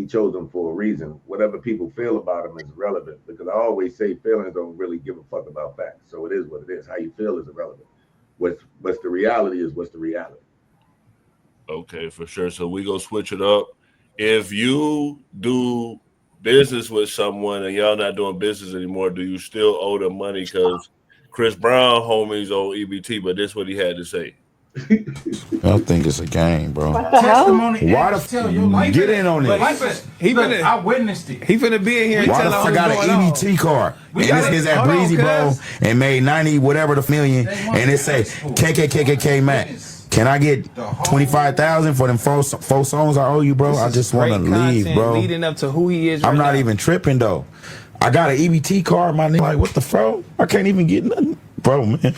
chose him for a reason. Whatever people feel about him is irrelevant because I always say feelings don't really give a fuck about facts. So it is what it is. How you feel is irrelevant. What's the reality is what's the reality. Okay, for sure. So we go switch it up. If you do business with someone and y'all not doing business anymore, do you still owe them money? Because Chris Brown homies owe EBT, but this what he had to say. I think it's a game, bro. What the hell? Why the Tell your life get in on But this? life is, He look, finna- I witnessed it. He finna be in here and Why tell the us fuck what's got going an on. EBT card? We And got this is it. at Hold on, Breezy Bowl cuz. and made 90 whatever the million, and it say KKKKK Mac. Can I get 25,000 for them four songs I owe you, bro? This I is just want to great leave, content bro. leading up to who he is. I'm right not now. even tripping though. I got an EBT card, my nigga. Like, what the fuck? I can't even get nothing, bro, man.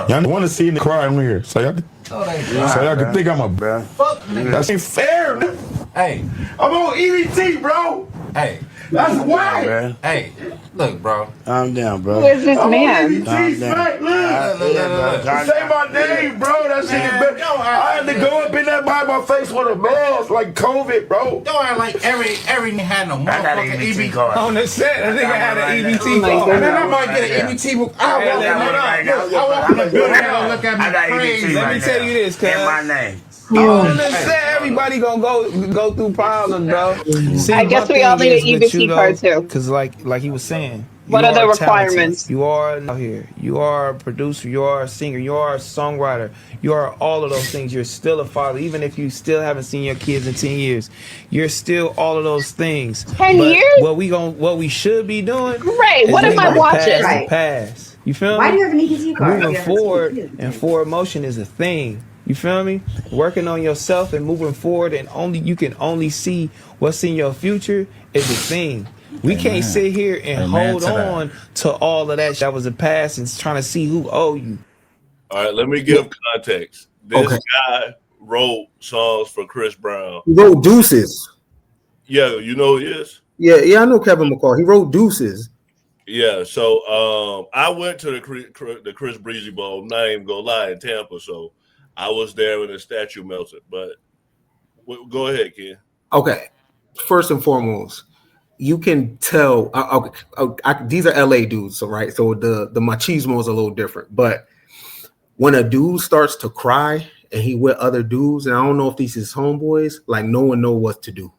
Y'all want to see me cry in here, so y'all can think I'm a bro. Fuck nigga. That ain't fair. Nigga. Hey, I'm on EBT, bro. hey, That's why. Bro. hey. Look, bro. Calm down, bro. Oh, Who is this I'm man? on EBT, Smack. Look. Say my name, bro. That shit is better. I had to go up in that by my face with a mask, like COVID, bro. Don't act like every nigga had no I got an motherfucking EBT EBT. card. On the set, I think I had an EBT Oh my card. goodness. And then I might get an EBT book. I walk in the building and look at I got me EBT crazy. Let me right tell now. you this, cuz. In my name. On the set, everybody gonna go through problems, bro. See, I guess my we all thing need is an with EBT you, card though, too. because like he was saying, What you are the are talented. requirements? You are out here. You are a producer. You are a singer. You are a songwriter. You are all of those things. You're still a father, even if you still haven't seen your kids in 10 years. You're still all of those things. 10 But years? what we should be doing Great. is What am I leaving the watching? past the past. You feel Why me? do you have an EBT card? Moving You have a forward EBT. and forward motion is a thing. You feel me? Working on yourself and moving forward, and you can only see what's in your future is a thing. We can't sit here and hold on to all of that. That was the past, and trying to see who owe you. All right, let me give context. This guy wrote songs for Chris Brown. He wrote Deuces. Yeah, you know who he is? Yeah, I know Kevin McCall. He wrote Deuces. Yeah, so I went to the Chris Breezy Bowl. I'm not even gonna lie, in Tampa. So I was there when the statue melted. But go ahead, Ken. Okay, first and foremost, you can tell. These are LA dudes, so right. So the machismo is a little different. But when a dude starts to cry and he with other dudes, and I don't know if these is homeboys, like no one know what to do.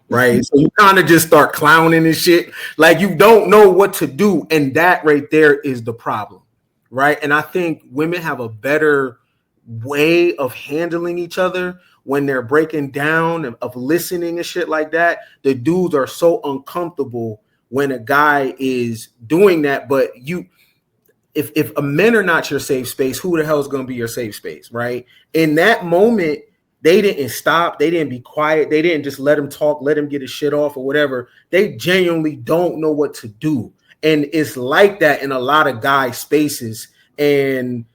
Right. So you kind of just start clowning and shit. Like you don't know what to do. And that right there is the problem. Right. And I think women have a better way of handling each other when they're breaking down and of listening and shit like that. The dudes are so uncomfortable when a guy is doing that. But if a men are not your safe space, who the hell is going to be your safe space? Right. In that moment, they didn't stop. They didn't be quiet. They didn't just let him talk, let him get his shit off or whatever. They genuinely don't know what to do. And it's like that in a lot of guy spaces. And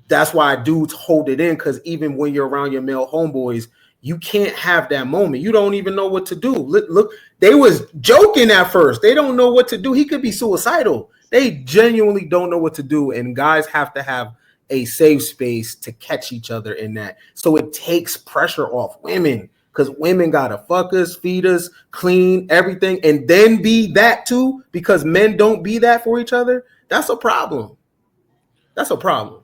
that's why dudes hold it in, because even when you're around your male homeboys, you can't have that moment. You don't even know what to do. Look, they was joking at first. They don't know what to do. He could be suicidal. They genuinely don't know what to do. And guys have to have a safe space to catch each other in that. So it takes pressure off women, because women gotta fuck us, feed us, clean everything, and then be that too, because men don't be that for each other. That's a problem. That's a problem.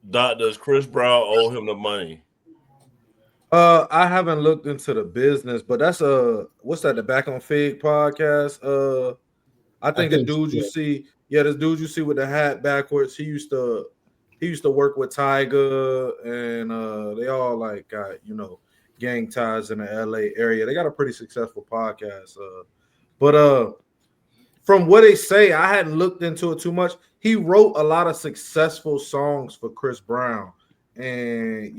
Does Chris Brown owe him the money? I haven't looked into the business, but that's what's that? The Back on Fig podcast. I think the dude you see, this dude you see with the hat backwards. He used to work with Tyga, and they all like got gang ties in the LA area. They got a pretty successful podcast. But from what they say, I hadn't looked into it too much. He wrote a lot of successful songs for Chris Brown. And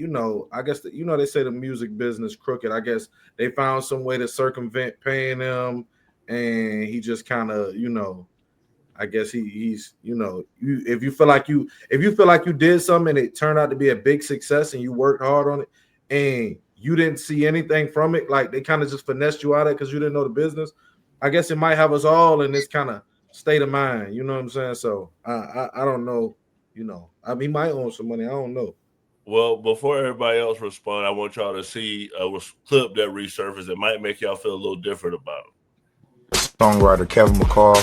I guess they say the music business crooked. I guess they found some way to circumvent paying him, and he just kind of, I guess he's if you feel like you did something and it turned out to be a big success and you worked hard on it and you didn't see anything from it, like they kind of just finessed you out of it because you didn't know the business. I guess it might have us all in this kind of state of mind. You know what I'm saying? So I don't know. I mean, he might own some money. I don't know. Well, before everybody else respond, I want y'all to see a clip that resurfaced that might make y'all feel a little different about it. Songwriter Kevin McCall,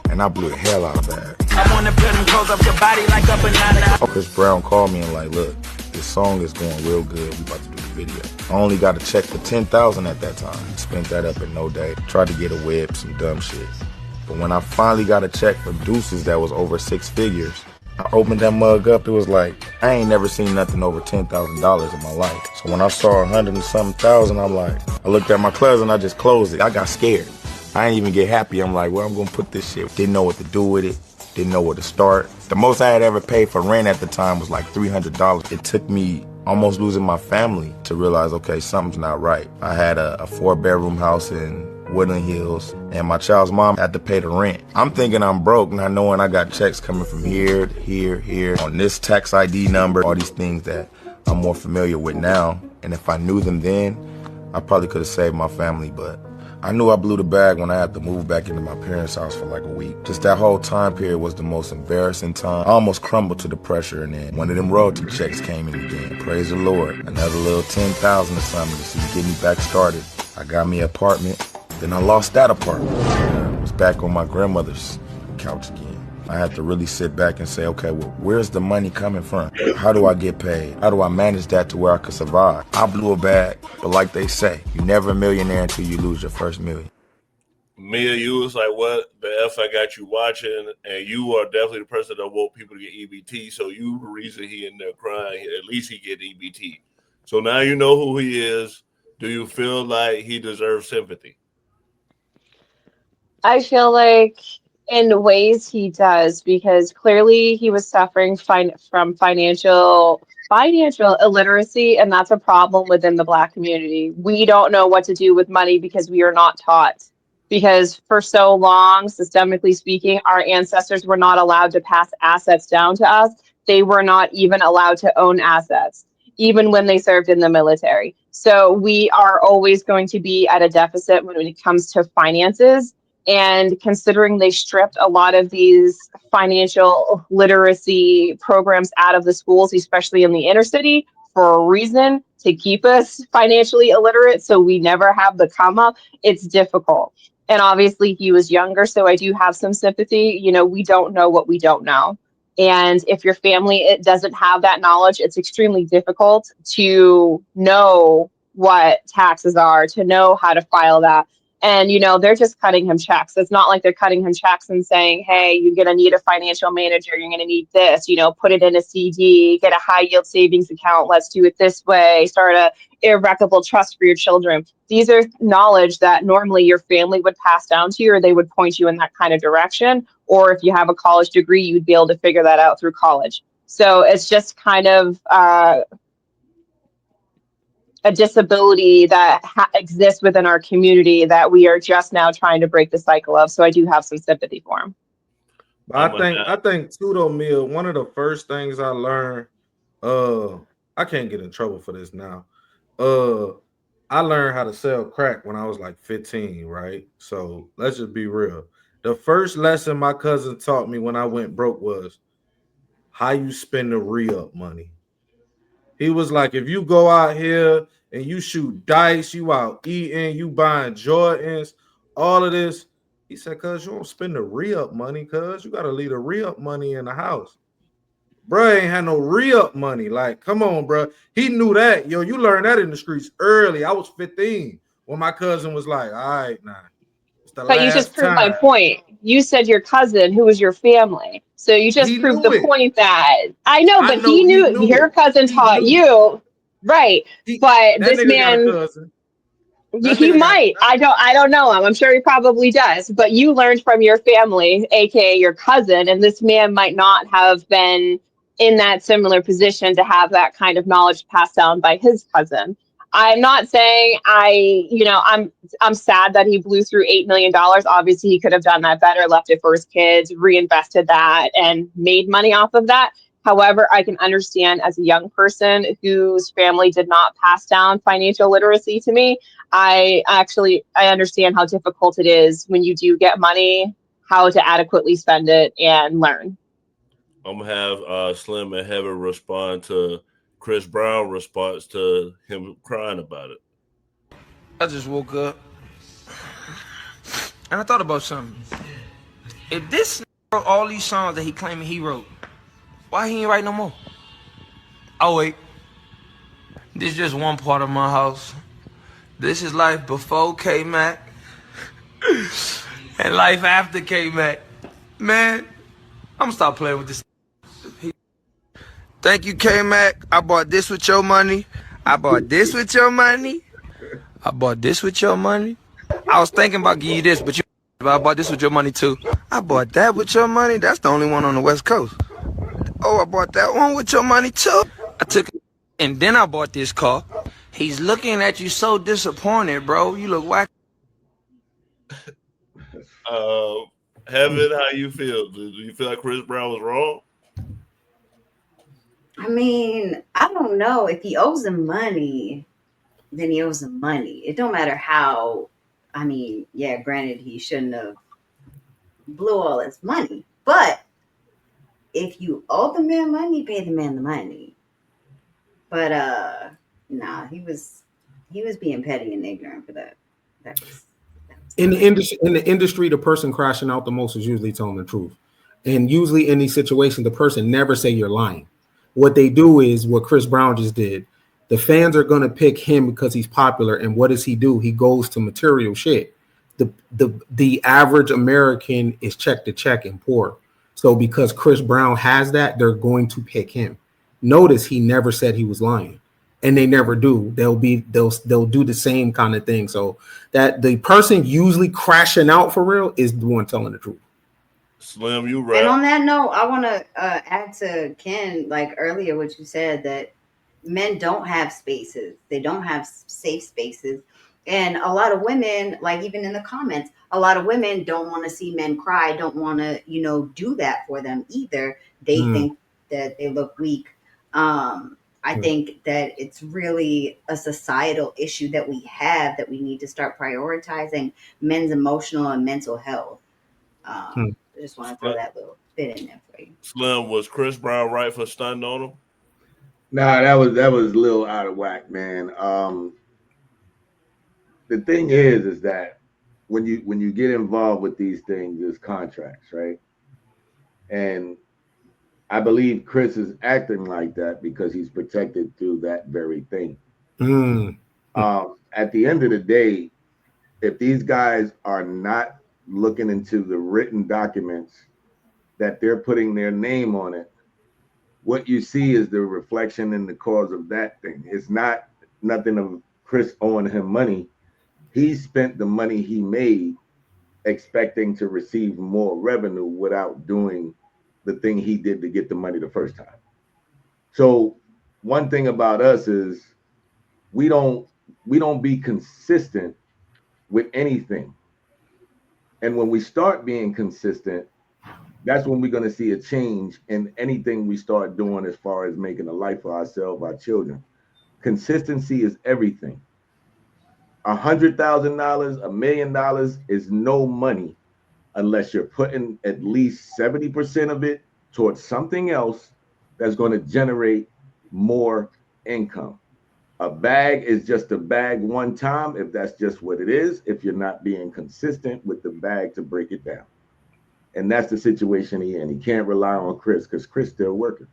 and I blew the hell out of that. I wanna put them clothes up your body like a banana. Chris Brown called me and like, look, this song is going real good. We about to do the video. I only got a check for $10,000 at that time. Spent that up in no day. Tried to get a whip, some dumb shit. But when I finally got a check for Deuces that was over 6 figures, I opened that mug up. It was like, I ain't never seen nothing over $10,000 in my life. So when I saw 100 and something thousand, I'm like, I looked at my cousin, I just closed it. I got scared. I didn't even get happy. I'm like, well, I'm gonna put this shit. Didn't know what to do with it. Didn't know where to start. The most I had ever paid for rent at the time was like $300. It took me almost losing my family to realize, okay, something's not right. I had a 4-bedroom house in Woodland Hills, and my child's mom had to pay the rent. I'm thinking I'm broke, not knowing I got checks coming from here, here, on this tax ID number, all these things that I'm more familiar with now. And if I knew them then, I probably could have saved my family, but I knew I blew the bag when I had to move back into my parents' house for like a week. Just that whole time period was the most embarrassing time. I almost crumbled to the pressure, and then one of them royalty checks came in again. Praise the Lord. Another little $10,000 or something to get me back started. I got me an apartment. Then I lost that apartment. I was back on my grandmother's couch again. I had to really sit back and say, okay, well, where's the money coming from? How do I get paid? How do I manage that to where I could survive? I blew a bag, but like they say, you're never a millionaire until you lose your first million. Mia, you was like, what the F I got you watching? And you are definitely the person that want people to get EBT. So you the reason he in there crying. At least he get EBT. So now you know who he is. Do you feel like he deserves sympathy? I feel like in ways he does, because clearly he was suffering from financial illiteracy, and that's a problem within the Black community. We don't know what to do with money because we are not taught. Because for so long, systemically speaking, our ancestors were not allowed to pass assets down to us. They were not even allowed to own assets, even when they served in the military. So we are always going to be at a deficit when it comes to finances. And considering they stripped a lot of these financial literacy programs out of the schools, especially in the inner city, for a reason, to keep us financially illiterate, so we never have the come up, it's difficult. And obviously he was younger, so I do have some sympathy. You know, we don't know what we don't know. And if your family it doesn't have that knowledge, it's extremely difficult to know what taxes are, to know how to file that. And, you know, they're just cutting him checks. It's not like they're cutting him checks and saying, hey, you're going to need a financial manager. You're going to need this, you know, put it in a CD, get a high yield savings account. Let's do it this way. Start a irrevocable trust for your children. These are knowledge that normally your family would pass down to you, or they would point you in that kind of direction. Or if you have a college degree, you'd be able to figure that out through college. So it's just kind of a disability that exists within our community that we are just now trying to break the cycle of. So I do have some sympathy for him. I think too though, Mia, one of the first things I learned, I can't get in trouble for this now. I learned how to sell crack when I was like 15, right? So let's just be real. The first lesson my cousin taught me when I went broke was how you spend the re-up money. He was like, if you go out here and you shoot dice, you out eating, you buying Jordans, all of this. He said, cuz you don't spend the re-up money, cuz you got to leave the re-up money in the house. Bruh ain't had no re-up money. Like, come on, bruh. He knew that. Yo, you learned that in the streets early. I was 15 when my cousin was like, all right, nah. But you just proved my point. You said your cousin, who was your family. So you just proved the point that I know, but he knew your cousin taught you, right? But this man, he might. I don't know him. I'm sure he probably does. But you learned from your family, aka your cousin, and this man might not have been in that similar position to have that kind of knowledge passed down by his cousin. I'm not saying I'm sad that he blew through $8 million. Obviously, he could have done that better, left it for his kids, reinvested that, and made money off of that. However, I can understand as a young person whose family did not pass down financial literacy to me. I understand how difficult it is when you do get money, how to adequately spend it and learn. I'm gonna have Slim and Heaven respond to Chris Brown response to him crying about it. I just woke up and I thought about something. If this wrote all these songs that he claiming he wrote, why he ain't write no more? Oh wait, this is just one part of my house. This is life before K-Mac and life after K-Mac. Man, I'm gonna stop playing with this. Thank you, K-Mac. I bought this with your money. I bought this with your money. I bought this with your money. I was thinking about giving you this, but I bought this with your money too. I bought that with your money. That's the only one on the West Coast. Oh, I bought that one with your money too. I took it, and then I bought this car. He's looking at you so disappointed, bro. You look whack. Heaven, how you feel? Do you feel like Chris Brown was wrong? I mean, I don't know. If he owes him money, then he owes him money. It don't matter how. I mean, yeah, granted, he shouldn't have blew all his money. But if you owe the man money, pay the man the money. But nah, he was being petty and ignorant for that. In the industry, the person crashing out the most is usually telling the truth. And usually in these situations, the person never say you're lying. What they do is what Chris Brown just did. The fans are going to pick him because he's popular. And what does he do? He goes to material shit. The average American is check to check and poor. So because Chris Brown has that, they're going to pick him. Notice he never said he was lying. And they never do. They'll do the same kind of thing. So that the person usually crashing out for real is the one telling the truth. Slim, you right. And on that note, I want to add to Ken, like earlier, what you said, that men don't have spaces. They don't have safe spaces. And a lot of women, like even in the comments, a lot of women don't want to see men cry, don't want to, do that for them either. They think that they look weak. I think that it's really a societal issue that we have, that we need to start prioritizing men's emotional and mental health. I just want to throw that little bit in there for you. Slim, was Chris Brown right for stunting on him? Nah, that was a little out of whack, man. The thing is that when you get involved with these things, there's contracts, right? And I believe Chris is acting like that because he's protected through that very thing. At the end of the day, if these guys are not looking into the written documents that they're putting their name on it, what you see is the reflection and the cause of that thing. It's not nothing of Chris owing him money. He spent the money he made expecting to receive more revenue without doing the thing he did to get the money the first time. So one thing about us is we don't be consistent with anything. And when we start being consistent, that's when we're going to see a change in anything we start doing as far as making a life for ourselves, our children. Consistency is everything. $100,000, $1 million is no money unless you're putting at least 70% of it towards something else that's going to generate more income. A bag is just a bag one time, if that's just what it is, if you're not being consistent with the bag to break it down. And that's the situation he's in. He can't rely on Chris because Chris still working.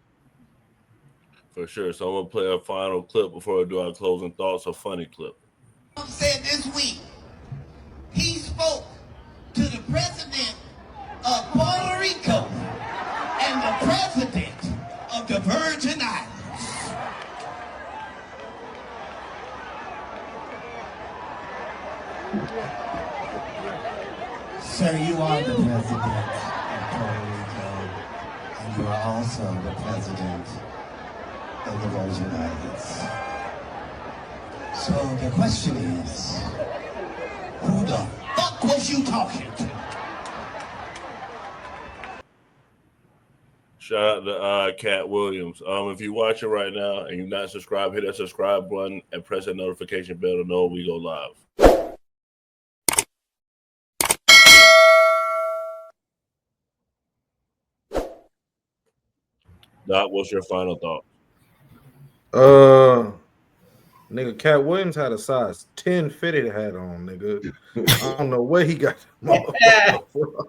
For sure. So I'm going to play a final clip before I do our closing thoughts, a funny clip. Said this week, he spoke to the president of Puerto Rico and the president of the Virgin Islands. Sir, you are the president of Puerto Rico, and you are also the president of the Virgin Islands. So the question is, who the fuck was you talking to? Shout out to Cat Williams. If you're watching right now and you're not subscribed, hit that subscribe button and press that notification bell to know when we go live. Doc, what's your final thought? Nigga, Cat Williams had a size 10 fitted hat on, nigga. I don't know where he got that motherfucker from.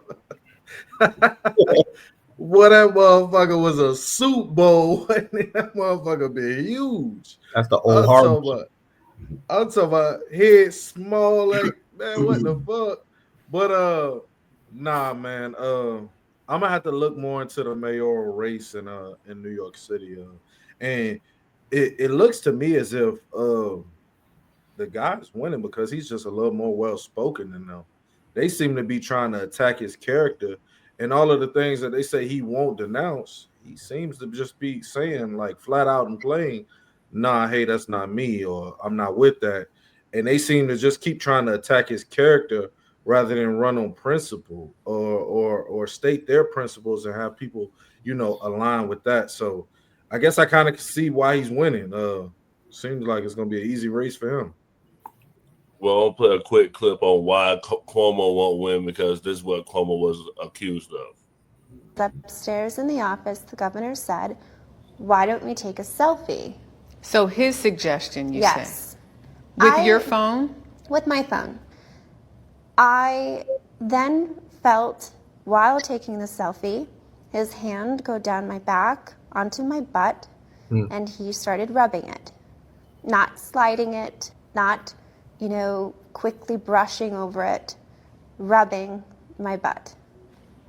What that motherfucker was a Super Bowl. That motherfucker been huge. That's the old hard. I'm talking about head small, like, man, what the fuck? But nah, man. I'm gonna have to look more into the mayoral race in New York City. And it looks to me as if the guy's winning because he's just a little more well spoken than them. They seem to be trying to attack his character, and all of the things that they say he won't denounce, he seems to just be saying like flat out and plain, nah, hey, that's not me, or I'm not with that. And they seem to just keep trying to attack his character rather than run on principle or state their principles and have people, align with that. So I guess I kind of see why he's winning. Seems like it's going to be an easy race for him. Well, I'll play a quick clip on why Cuomo won't win, because this is what Cuomo was accused of. Upstairs in the office, the governor said, "Why don't we take a selfie?" So his suggestion, you yes. said? With your phone? With my phone. I then felt, while taking the selfie, his hand go down my back onto my butt, and he started rubbing it. Not sliding it, not, quickly brushing over it, rubbing my butt.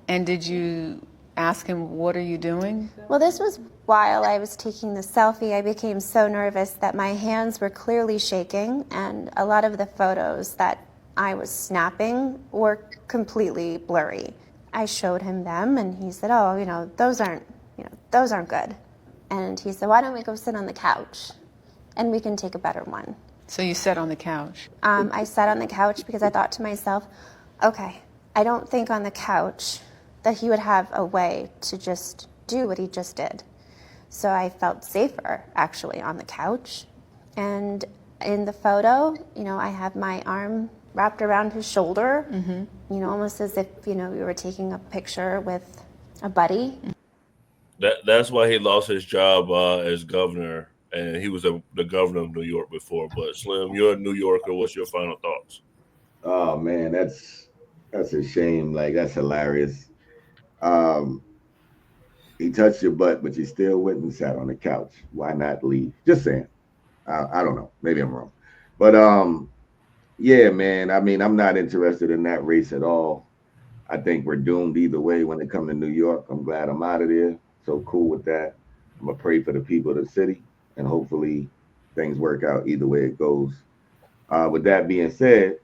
And did you ask him, what are you doing? Well, this was while I was taking the selfie. I became so nervous that my hands were clearly shaking, and a lot of the photos that I was snapping were completely blurry. I showed him them, and he said, "Oh, those aren't good." And he said, "Why don't we go sit on the couch, and we can take a better one?" So you sat on the couch? I sat on the couch because I thought to myself, okay, I don't think on the couch that he would have a way to just do what he just did. So I felt safer, actually, on the couch. And in the photo, I have my arm wrapped around his shoulder, almost as if, we were taking a picture with a buddy. That's why he lost his job as governor, and he was the governor of New York before. But Slim, you're a New Yorker. What's your final thoughts? Oh man, that's a shame. Like, that's hilarious. He touched your butt, but you still went and sat on the couch. Why not leave? Just saying. I don't know. Maybe I'm wrong. But yeah, man. I mean, I'm not interested in that race at all. I think we're doomed either way when it comes to New York. I'm glad I'm out of there. So cool with that. I'm gonna pray for the people of the city, and hopefully things work out either way it goes. With that being said,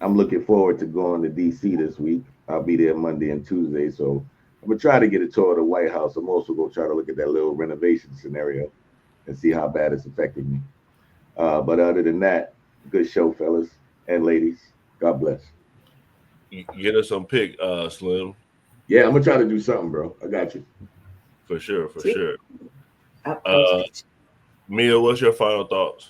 I'm looking forward to going to DC this week. I'll be there Monday and Tuesday, so I'm gonna try to get a tour of the White House. I'm also gonna try to look at that little renovation scenario and see how bad it's affecting me. But other than that, good show, fellas and ladies. God bless. Get us some pick, Slim. Yeah, I'm gonna try to do something, bro. I got you. For sure. Mia, what's your final thoughts?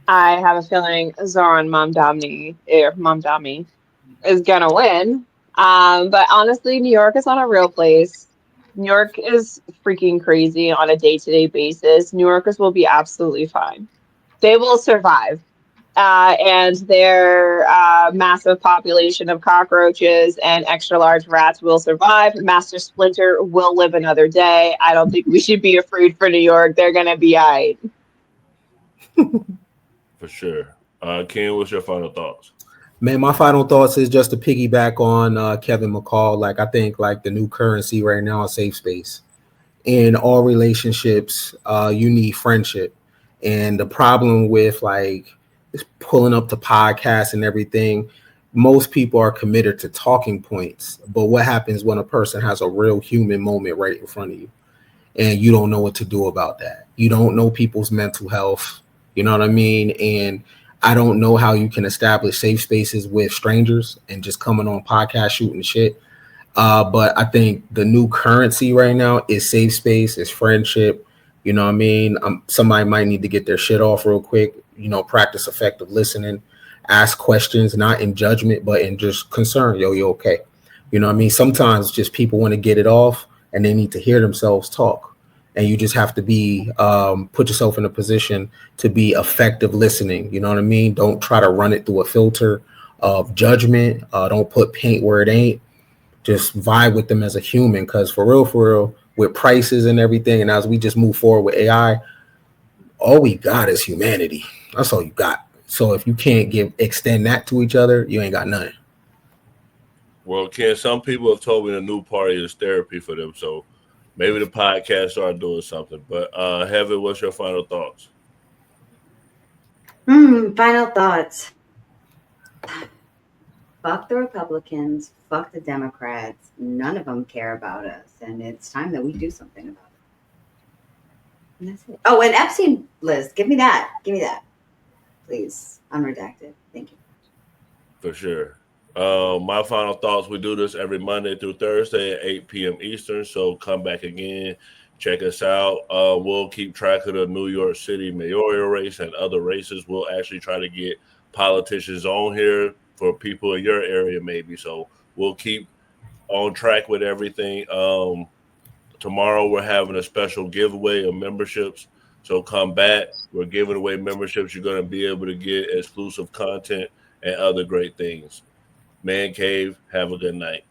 I have a feeling Zoran Mamdani is gonna win. But honestly, New York is not a real place. New York is freaking crazy on a day-to-day basis. New Yorkers will be absolutely fine. They will survive. And their massive population of cockroaches and extra large rats will survive. Master Splinter will live another day. I don't think we should be afraid for New York. They're going to be all right. For sure. Ken, what's your final thoughts? Man, my final thoughts is just to piggyback on Kevin McCall. Like, I think like the new currency right now is safe space. In all relationships, you need friendship. And the problem with like pulling up the podcast and everything, most people are committed to talking points. But what happens when a person has a real human moment right in front of you and you don't know what to do about that? You don't know people's mental health. You know what I mean? And I don't know how you can establish safe spaces with strangers and just coming on podcast shooting shit. But I think the new currency right now is safe space, is friendship. You know what I mean? Somebody might need to get their shit off real quick, practice effective listening, ask questions, not in judgment, but in just concern. Yo, you okay? You know what I mean? Sometimes just people want to get it off and they need to hear themselves talk. and you just have to be put yourself in a position to be effective listening. You know what I mean? Don't try to run it through a filter of judgment. Don't put paint where it ain't. Just vibe with them as a human, because for real, with prices and everything, and as we just move forward with AI, all we got is humanity. That's all you got. So if you can't extend that to each other, you ain't got nothing. Well, Ken, some people have told me the new party is therapy for them, so maybe the podcast start doing something. But Heaven, what's your final thoughts? Final thoughts. Fuck the Republicans, fuck the Democrats. None of them care about us, and it's time that we do something about it. And that's it. Oh, and Epstein list. Give me that. Please. Unredacted. Thank you. For sure. My final thoughts, we do this every Monday through Thursday at 8 p.m. Eastern, so come back again. Check us out. We'll keep track of the New York City mayoral race and other races. We'll actually try to get politicians on here for people in your area maybe. So we'll keep on track with everything. Tomorrow we're having a special giveaway of memberships. So come back. We're giving away memberships. You're going to be able to get exclusive content and other great things. Man Cave, have a good night.